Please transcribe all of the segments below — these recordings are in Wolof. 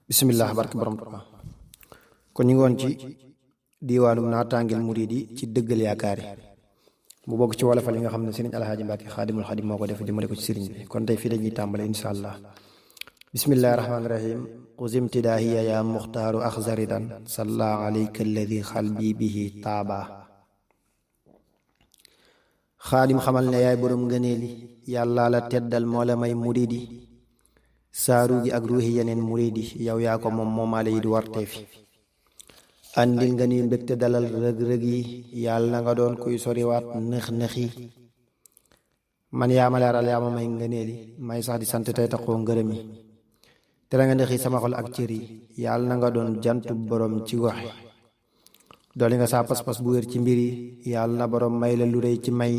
bismillah barke borom Tuubaa kon ñu ngi woon ci diiwaanu naataangeel murid yi ci dëggal yaakaar yi mu bokk ci wolofal yi nga xam ne sëriñ Alhaaji Mbàkke xaadimul xaadim moo ko def jëmale ko ci sëriñ bi kon tey fii dañuy tàmbale insha allah bismillahi rahmaani rahim xuzim tidaahiya ya muxtaaru axzaridan salla alayka alladi xalbi bihi taaba xaadim xamal ne yaay borom ngëneeli yàlla la teddal moo la may murid yi saaru gi ak ruuxi yeneen muridi yow yaa ko moom moomaale yi di wartee fi andil nga ni mbégte dalal rëg-rëg yi yàlla na nga doon kuy soriwaat nëx-nëx yi man yaa ma leeral yaa ma may ngëneeli may sax di sant tey taxoo ngërëm yi tere nga ndëxi sama xol ak cër yi yàlla na nga doon jantu borom ci gox yi dooli nga saa pas-pas bu wér ci mbir yi yàlla na borom may la lu rëy ci may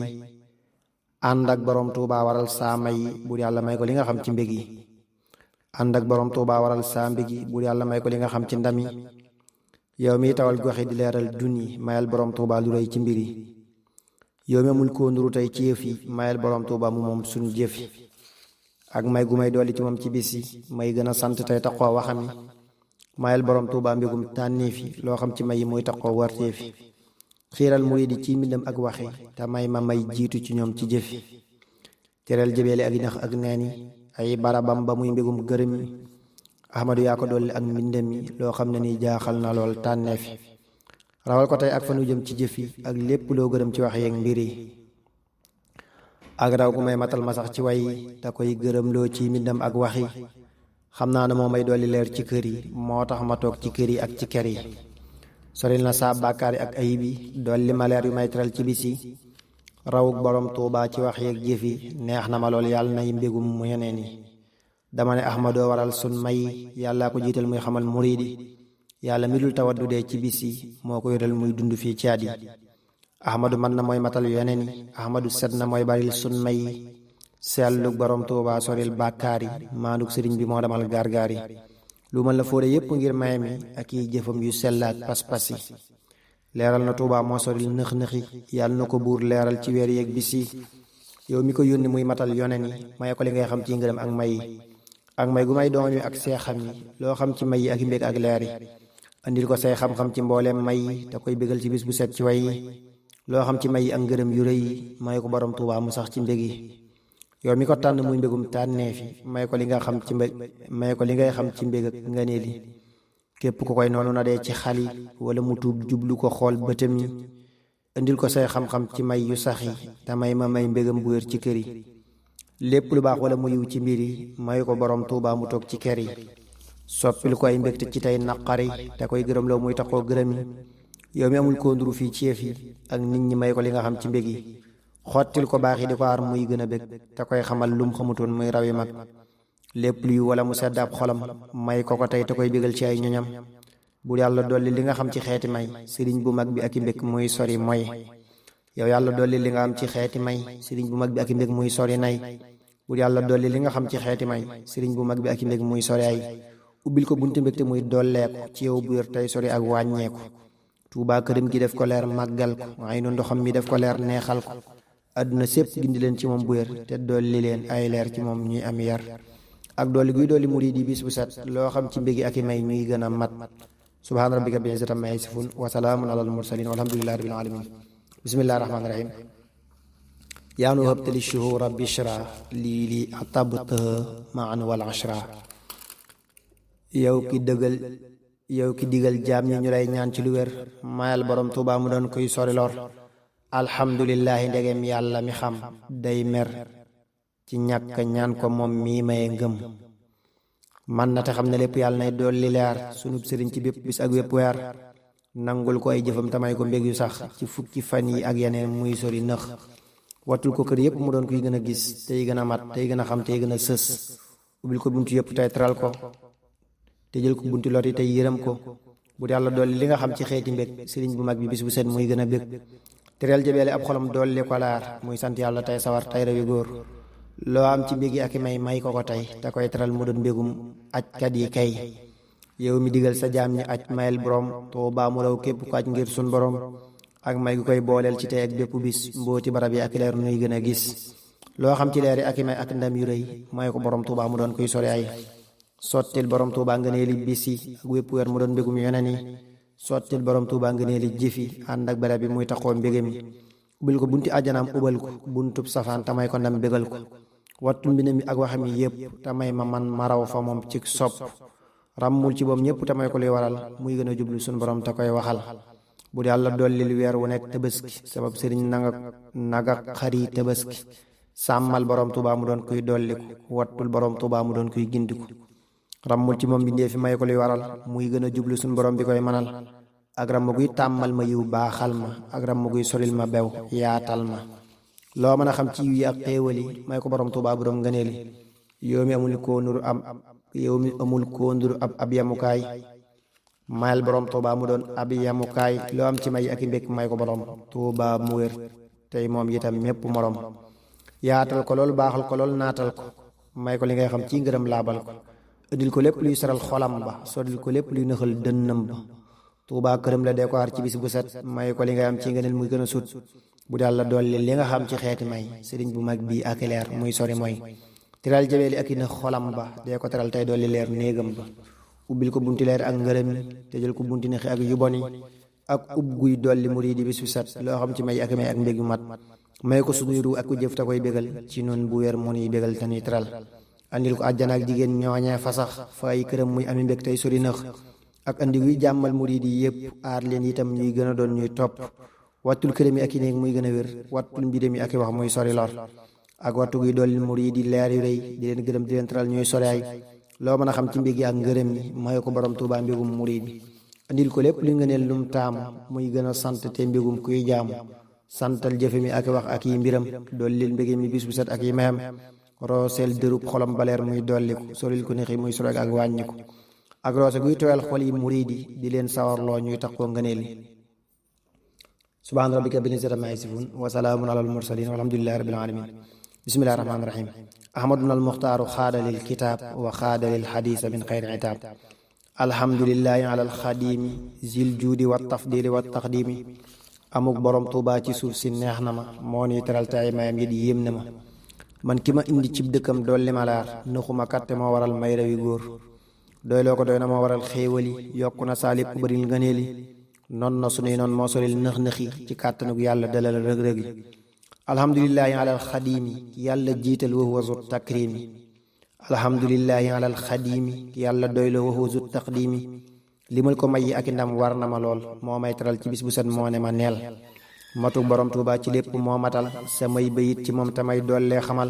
ànd ak borom Tuubaa waral saa may bur yàlla may ko li nga xam ci mbég yi ànd ak borom Tuubaa waral saa mbigi bu yàlla may ko li nga xam ci ndam yi yow mi tawal goxi di leeral duni mayal borom Tuubaa lu rëy ci mbir yi yow mi amul koo nuru tey ci yëf yi mayal borom Tuubaa mu moom suñu jëf yi ak may gu may dolli ci moom ci bis yi may gën a sant tey taxoo waxam yi mayal borom Tuubaa mbégum tànneef yi loo xam ci may yi muy taxoo warteef yi xiiral murid yi ci mbindam ak waxi te may ma may jiitu ci ñoom ci jëf yi tereel jëbeeli ak nax ak neen yi ay barabam ba muy mbégum gërëm yi ahmadu yaa ko dolli ak mbindam yi loo xam ne ni jaaxal na lool tànneef rawal ko tey ak fanu jëm ci jëf yi ak lépp loo gërëm ci wax yeeg mbir yi ak raw gu may matal ma sax ci way yi te koy gërëm loo ci mbindam ak wax yi xam naa ne moo may dolli leer ci kër yi moo tax ma toog ci kër yi ak ci kër yi soril na saa bàkkaar yi ak ayib yi dolli ma leer yu may teral ci bis yi rawuk borom Tuubaa ci wax yeeg jëf yi neex na ma lool yàlla nay mbégum mu yeneen yi dama ne ahmadoo waral sun may yàllaa ko jiital muy xamal murid yi yàlla mi dul tawat du dee ci bis yi moo ko yoral muy dund fii ci at yi ahmadu man na mooy matal yeneen yi ahmadu set na mooy baril sun may yi selluk borom Tuubaa soril bàkkaar yi maanduk sëriñ bi moo demal gaar-gaar yi lu ma la fóore yépp ngir may mi ak i jëfam yu sell ak pas-pas yi leeral na Tuubaa moo soril nëx-nëxi yàlla na ko buur leeral ci weer yeeg bis yi yow mi ko yónni muy matal yoneen yi may ko li ngay xam ci ngërëm ak may yi ak may gu may doomam yi ak seexam yi loo xam ci may yi ak mbég ak leer yi andil ko say xam-xam ci mbooleem may yi te koy bégal ci bis bu set ci way yi loo xam ci may yi ak ngërëm yu rëy yi may ko borom Tuubaa mu sax ci mbég yi yow mi ko tànn muy mbégum tànneef yi may ko li nga xam ci mbég may ko li ngay xam ci mbég ak ngëneel yi képp ku koy noonu na dee ci xali wala mu tuub jublu ko xool bëtam yi indil ko say xam-xam ci may yu sax yi te may ma may mbégam bu wér ci kër yi lépp lu baax wala mu yiw ci mbir yi may ko borom Tuubaa mu toog ci kër yi soppil ko ay mbégte ci tey naqari te koy gërëm loo muy taxoo gërëm yi yow mi amul koo nduru fii ci yëf yi ak nit ñi may ko li nga xam ci mbég yi xottil ko baax yi di ko aar muy gën a bég te koy xamal lum xamutoon muy raw yi mag lépp luy wala mu sedd ab xolam may ko tey te koy bégal ci ay ñoñam bu yàlla dolli li nga xam ci xeeti may sëriñ bu mag bi ak i mbég muy sori mooy yow yàlla dolli li nga am ci xeeti may sëriñ bu mag bi ak i mbég muy sori nay bu yàlla dolli li nga xam ci xeeti may sëriñ bu mag bi ak i mbég muy sori ay ubbil ko bunti mbégte muy dolleeku ci yow bu wér tey sori ak wàññeeku Tuubaa këram gi def ko leer màggal ko ay nu ndoxam mi def ko leer neexal ko àdduna sépp gindi leen ci moom bu wér te dolli leen ay leer ci moom ñuy am yar ak dolli guy dolli murid yi bis bu set loo xam ci mbégi ak i may ñuy gën a mat subhaana rabbika bi izzati ammaa yasifuun wa salaamun alal mursaliin walhamdulillahi rabbil aalamiin bismillahi rahmaani rahiim yaa nu habtali shuhuura bishra lii li atabtaha maan wal ashra yow ki digal jaam ñi ñu lay ñaan ci lu wér mayal borom Tuubaa mu doon koy sori lor alhamdulillahi ndegem yàlla mi xam day mer ci ñàkk ñaan ko moom mii maye ngëm man na te xam ne lépp yàlla nay dolli leer sunub sëriñ ci bépp bis ak wépp weer nangul ko ay jëfam tamay ko mbég yu sax ci fukki fan yi ak yeneen muy sori nëx wattul ko kër yépp mu doon kuy gën a gis tey gën a mat tey gën a xam tey gën a sës ubbil ko buntu yépp tey teral ko te jël ko buntu lor yi tey yërëm ko bu yàlla dolli li nga xam ci xeeti mbég sëriñ bu mag bi bis bu set muy gën a bég tereel jëbeele ab xolam dolli ko laar muy sant yàlla tey sawar tey rawi góor loo am ci mbégi ak i may ko tey te koy teral mu doon mbégum ajkat yi kay yow mi digal sa jaam ñi aj mayel borom Tuubaa mu raw képp ko aj ngir sun borom ak may gu koy booleel ci tey ak bépp bis mbooti barab yi ak leer nuy gën a gis loo xam ci leer yi ak i may ak ndam yu rëy may ko borom Tuubaa mu doon koy sori ay sottil borom Tuuba ngëneeli bis yi ak wépp weer mu doon mbégum yeneen yi sottil borom Tuuba ngëneeli jëf yi ànd ak barab bi muy taxoo mbégam yi ubbil ko bunti àjjanaam ubal ko buntub safaan tamay ko ndam bégal ko wattul mbindam mi ak waxam yi yépp tamay ma man maraw fa moom ci sopp ràmmul ci boom ñépp tamay ko luy waral muy gën a jublu suñu borom te koy waxal bu yàlla dollil weer wu nekk tabaski sabab sëriñ naga xari tabaski sàmmal borom Tuuba mu doon kuy dolliku wattul borom Tuuba mu doon kuy gindiku ràmmul ci moom bindee fi may ko luy waral muy gën a jublu suñu borom bi koy manal ak ramm guy tàmmal ma yiw baaxal ma ak ramm guy soril ma bew yaatal ma loo mën a xam ci yiw yi ak xéewal yi may ko borom Tuuba bu doon ngëneeli yow mi amul koo nuru ab yamukaay mayal borom Tuuba mu doon ab yamukaay loo am ci may ak i mbékk may ko borom Tuuba mu wér tey moom itam mépp morom yaatal ko lool baaxal ko lool naatal ko may ko li ngay xam ci ngërëm laabal ko ëddil ko lépp luy saral xolam ba sodil ko lépp luy nëxal dënnam ba Tuuba këram la dee ko xar ci bis bu set may ko li ngay am ci ngëneel muy gën a sut bu yàlla dolli li nga xam ci xeeti may sëriñ bu mag bii ak leer muy sori mooy teral jabeeli ak i na xolam ba dee ko teral tey dolli leer néegam ba ubbil ko bunti leer ak ngërëm yi tëjal ko bunti nexi ak yu bon yi ak ub guy dolli muriidi bis bu set loo xam ci may ak mbég yu mat may ko sunuy ru ak ku jëf te koy bégal ci noonu bu wér mu nuy bégal te nuy teral andil ko àjjana ak jigéen ñooñee fasax fa ay këram muy ami mbég tey sori nëx ak andi guy jàmmal murid yi yépp aar leen itam ñuy gën a doon ñuy topp wattul këram yi ak i néeg muy gën a wér wattul mbiram yi ak i wax muy sori lor ak wattu guy dolli murid yi leer yu rëy di leen gërëm di leen teral ñuy sori ay loo mën a xam ci mbég yi ak ngërëm yi may ko borom Tuuba mbégum murid yi andil ko lépp li nga neel lum taamu muy gën a sant te mbégum kuy jaamu santal jëfe mi ak wax ak yi mbiram dollil mbége mi bis bu set ak yi mayam rooseel dërub xolam baleer muy dolliku solil ko nexi muy sorog ak wàññiku ak roose guy tooyal xol yi murid yi di leen sawarloo ñuy tax koo ngëneel subhaana rabbika rabbil izzati ammaa yasifuun wa salaamun alal mursaliin walhamdulillahi rabbil aalamiin bismillahi rahmaani rahiim ahmaduna al muxtaaru xaadalil kitaab wa xaadalil xadiisa min xayri itaab alhamdulillahi alal xadiimi zil juudi wa tafdili wa taqdiimi amuk borom Tuuba ci suuf si neex na ma moo nuy teral te ay mayam yi di yéem na ma man ki ma indi cib dëkkam dolli ma laar nëxuma katte moo waral may rawi góor doy loo ko doy na moo waral xéewali yokku na saa lépp bëril ngëneeli non na sunuy noon moo solil nëx-nëxi ci kàttanug yàlla dalal rëg-rëgi alhamdulillahi alal xadiimi yàlla jiital wa huwa zu takrimi alhamdulillahi alal xadiimi yàlla doyloo wa huwa zu taqdimi limal ko may yi ak i ndam war na ma lool moo may teral ci bis bu set moo ne ma neel matuk borom Tuuba ci lépp moo matal samay bayit ci moom tamay dollee xamal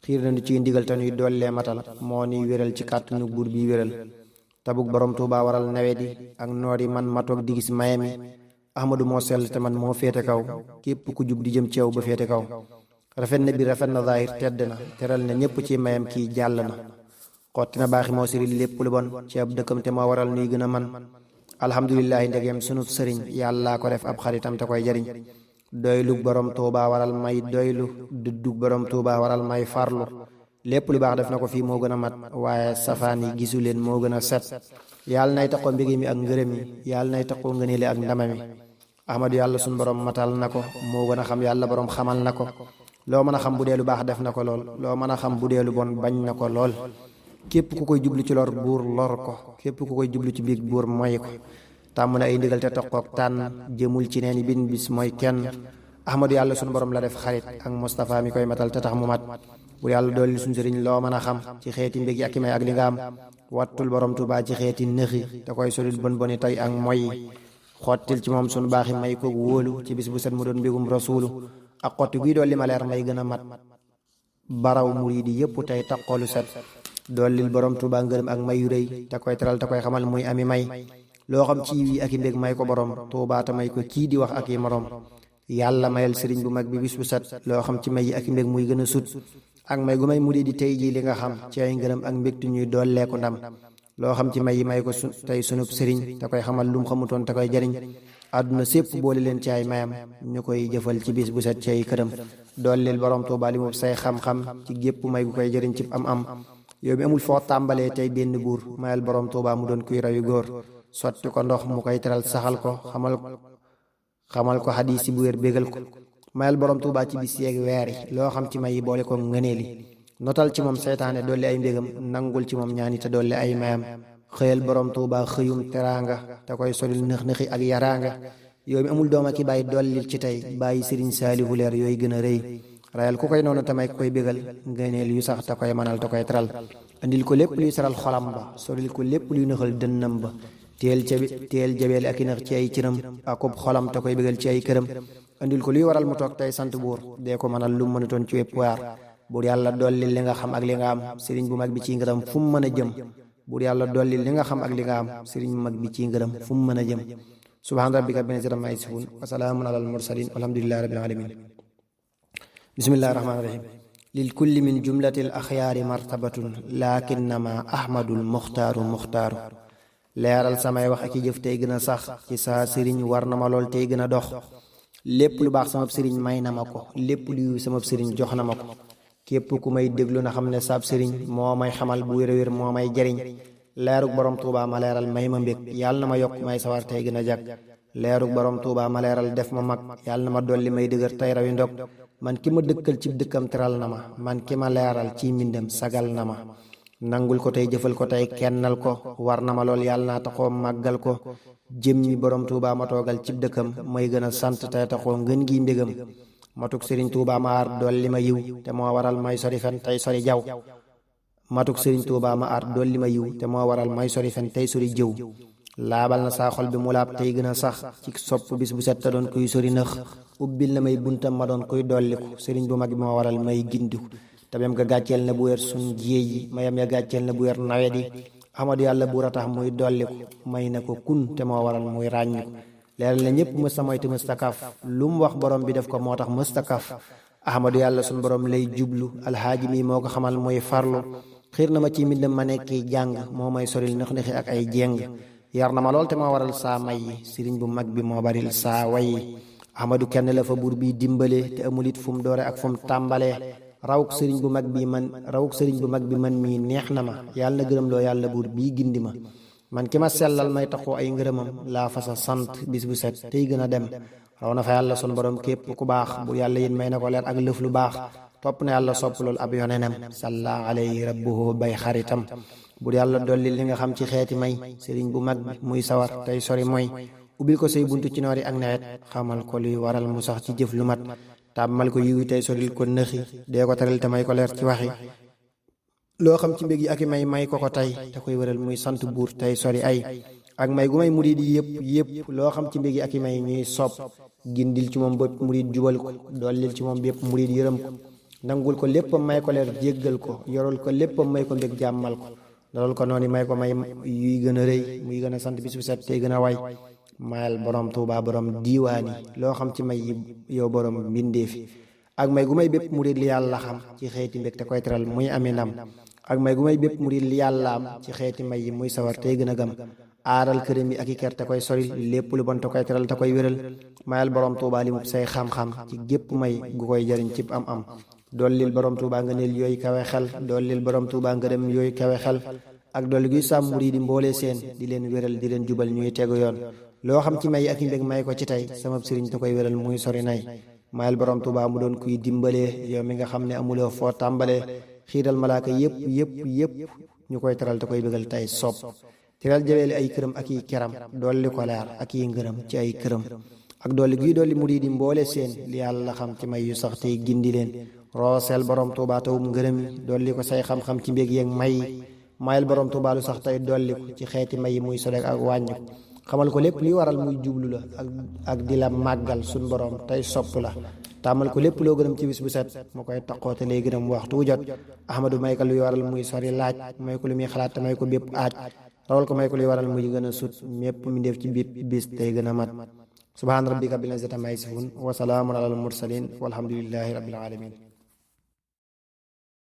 xiir na nu ciy ndigal te nuy dollee matal moo nuy wéral ci kàttanu buur bi wéral tabuk borom Tuuba waral nawet yi ak noor yi man matoog di gis mayami ahmadu moo sell te man moo féete kaw képp ku jub di jëm ci yow ba féete kaw rafet na biir rafet na zaahir tedd na teral na ñépp ci mayam kii jàll na xotti na baaxi moo siril lépp lu bon ci ab dëkkam te moo waral nuy gën a man alhamdulillahi ndegem sunub sëriñ yàllaa ko def ab xaritam te koy jariñ doylug borom Tuuba waral may doylu duddug borom Tuuba waral may farlu lépp lu baax def na ko fii moo gën a mat waaye safaan yi gisu leen moo gën a set yàlla nay taxoo mbége mi ak ngërëm mi yàlla nay taxoo ngëneeli ak ndama mi ahmadu yàlla suñ borom matal na ko moo gën a xam yàlla borom xamal na ko loo mën a xam bu dee lu baax def na ko lool loo mën a xam bu dee lu bon bañ na ko lool képp ku koy jublu ci lor buur lor ko képp ku koy jublu ci biig buur moy ko tàmm na ay ndigal te toqook tànn jëmul ci neeni bin bis mooy kenn ahmadu yàlla suñu borom la def xarit ak Moustapha mi koy matal te tax mu mat bu yàlla dolli suñu sëriñ loo mën a xam ci xeeti mbég yi ak i may ak li nga am wattul borom Tuuba ci xeeti nëxi te koy solil bon boni tey ak moy xottil ci moom suñu baaxi may koog wóolu ci bis bu set mu doon mbégum rasuulu ak xotti guy dolli ma leer may gën a mat baraw muriidi yépp tey taqoolu set dollil borom Tuuba ngërëm ak may yu rëy te koy teral te koy xamal muy ami may loo xam ci yi ak i mbég may ko borom Tuuba te may ko kii di wax ak i morom yàlla mayal sëriñ bu mag bi bis bu set loo xam ci may yi ak i mbég muy gën a sut ak may gu may muriidi tey jii li nga xam ci ay ngërëm ak mbégtu ñuy dollee ko ndam loo xam ci may yi may ko tey sunub sëriñ te koy xamal lum xamutoon te koy jariñ àdduna sépp boole leen ci ay mayam ñu koy jëfal ci bis bu set ci ay këram dollil borom Tuuba li mu say xam-xam ci gépp may gu koy jariñ ci am yow mi amul foo tàmbalee tey benn buur mayal borom Tuuba mu doon kuy rawi góor sotti ko ndox mu koy teral saxal ko xamal ko xadiis bu wér bégal ko mayal borom Tuuba ci bis yeeg weer yi loo xam ci may yi boole ko ngëneeli notal ci moom seytaane dolli ay mbégam nangul ci moom ñaani te dolli ay mayam xëyal borom Tuuba xëyum teraanga te koy solil nëx-nëxi ak yaraanga yow mi amul dooma ki bàyyi dollil ci tey bàyyi sëriñ saalihu leer yooyu gën a rëy rayal ku koy noonu tamay koy bégal ngëneel yu sax te koy manal te koy teral andil ko lépp luy saral xolam ba solil ko lépp luy nëxal dënnam ba teel jabeel ak i nax ci ay cëram akub xolam te koy bégal ci ay këram andil ko luy waral mu toog tey sant buur dee ko mënal lu mënutoon ci wépp waar buur yàlla dolli li nga xam ak li nga am sëriñ bu mag bi ci ngërëm fu mu mën a jëm buur yàlla dolli li nga xam ak li nga am sëriñ bu mag bi ci ngërëm fu mu mën a jëm subhaana rabbika rabbil izzati ammaa yasifuun wa salaamun alal mursaliin walhamdulillahi rabbil aalamiin bismillahi rahmaani rahiim lil kulli min jumlatil axyaari martabatun lakinnama ahmadul muxtaaru leeral samay wax ak i jëf tey gën a sax ci saa sëriñ war na ma lool tey gën a dox lépp lu baax sama sëriñ may na ma ko lépp lu sama sëriñ jox na ma ko képp ku may déglu na xam ne saab sëriñ moo may xamal bu wér-wér moo may jariñ leerug borom Tuuba ma leeral may ma mbég yàlla na ma yokk may sawar tey gën a jag leerug borom Tuuba ma leeral def ma mag yàlla na ma dolli may dëgër tey rawi ndog man ki ma dëkkal ci dëkkam teral na ma man ki ma leeral ci mbindam sagal na ma nangul ko tey jëfal ko tey kennal ko war na ma lool yàlla naa taxoo màggal ko jëmmi borom Tuuba ma toogal ci dëkkam may gën a sant tey taxoo ngën gi mbégam matuk sëriñ Tuuba ma aar dolli ma yiw te moo waral may sori fen tey sori jaw matuk sëriñ Tuuba ma aar dolli ma yiw te moo waral may sori fen tey sori jëw laabal na saa xol bi mu laab tey gën a sax ci sopp bis bu set te doon kuy sori nëx ubbil na may buntam ma doon kuy dolliku sëriñ bu mag bi moo waral may gindiku tabem ga gàcceel na bu wér suñ jéey yi mayam ya gàcceel na bu wér nawet yi ahmadu yàlla buur a tax muy dolliku may na ko kun te moo waral muy ràññiku leeral na ñëpp mësta moytu mësta kaf lu mu wax borom bi def ko moo tax mësta kaf ahmadu yàlla suñ borom lay jublu alxaaji mi moo ko xamal muy farlu xiir na ma ci mbindam ma nekki jàng moo may soril nëx-nëxi ak ay jéng yar na ma lool te moo waral saa may yi sëriñ bu mag bi moo baril saa way yi ahmadu kenn la fa buur bi dimbale te amul it fu mu doore ak fu mu tàmbalee rawuk sëriñ bu mag bi man mii neex na ma yàlla na gërëm loo yàlla buur bii gindi ma man ki ma sellal may taxoo ay ngërëmam laa fa sa sant bis bu set tey gën a dem raw na fa yàlla sun borom képp ku baax bu yàlla yin may na ko leer ak lëf lu baax topp na yàlla sopp loolu ab yonenam salla alayhi rabbuhu bay xaritam bu yàlla dolli li nga xam ci xeeti may sëriñ bu mag bi muy sawar tey sori mooy ubbil ko say buntu ci noori ak nawet xamal ko luy waral mu sax ci jëf lu mat tàmmal ko yiwi tey soril ko nëxi dee ko teral te may ko leer ci waxi loo xam ci mbég yi ak i may ko tey te koy wëral muy sant buur tey sori ay ak may gu may murid yi yëpp loo xam ci mbég yi ak i may ñuy sopp gindil ci moom bépp murid jubal ko dollil ci moom bépp murid yërëm ko nangul ko léppam may ko leer jéggal ko yorol ko léppam may ko mbég jàmmal ko loolu ko noonu may ko may yuy gën a rëy muy gën a sant bis bu set tey gën a way mayal borom Tuuba borom diiwaani loo xam ci may yi yow borom mbindeefi ak may gu may bépp murid li yàlla xam ci xeeti mbég te koy teral muy ami ndam ak may gu may bépp murid li yàlla am ci xeeti may yi muy sawar tey gën a gëm aaral këram yi ak i ker te koy sori lépp lu bon te koy teral te koy wéral mayal borom Tuuba li mu say xam-xam ci gépp may gu koy jariñ cib am dollil borom Tuuba nga neel yooyu kawe xel dollil borom Tuuba nga dem yooyu kawe xel ak dolli guy sàmm murid yi mboole seen di leen wéral di leen jubal ñuy tegu yoon loo xam ci may ak i mbég may ko ci tey sama sëriñ te koy wéral muy sori nay mayal borom Tuuba mu doon kuy dimbalee yow mi nga xam ne amuloo foo tàmbalee xiiral malaaka yëpp ñu koy teral te koy bégal tey sopp teral jaweeli ay këram ak i keram dolli ko leer ak i ngërëm ci ay këram ak dolli guy dolli murid yi mboole seen li yàlla xam ci may yu sax tey gindi leen rooseel borom Tuuba tawum ngërëm yi dolli ko say xam-xam ci mbég yeeg may mayal borom Tuuba lu sax tey dolli ko ci xeeti may yi muy solek ak wàññi ko xamal ko lépp li waral muy jublu la ak di la màggal suñ borom tey sopp la tàmmal ko lépp loo gërëm ci bis bu set mu koy taqoo te lay gërëm waxtu wu jot ahmadu may ko luy waral muy sori laaj may ko lu muy xalaat te may ko bépp aaj rawal ko may ko luy waral muy gën a sut mépp mi def ci bépp bis tey gën a mat subhaana rabbika rabbil izzati ammaa yasifuun wa salaamun alal mursaliin walhamdulillahi rabbil aalamiin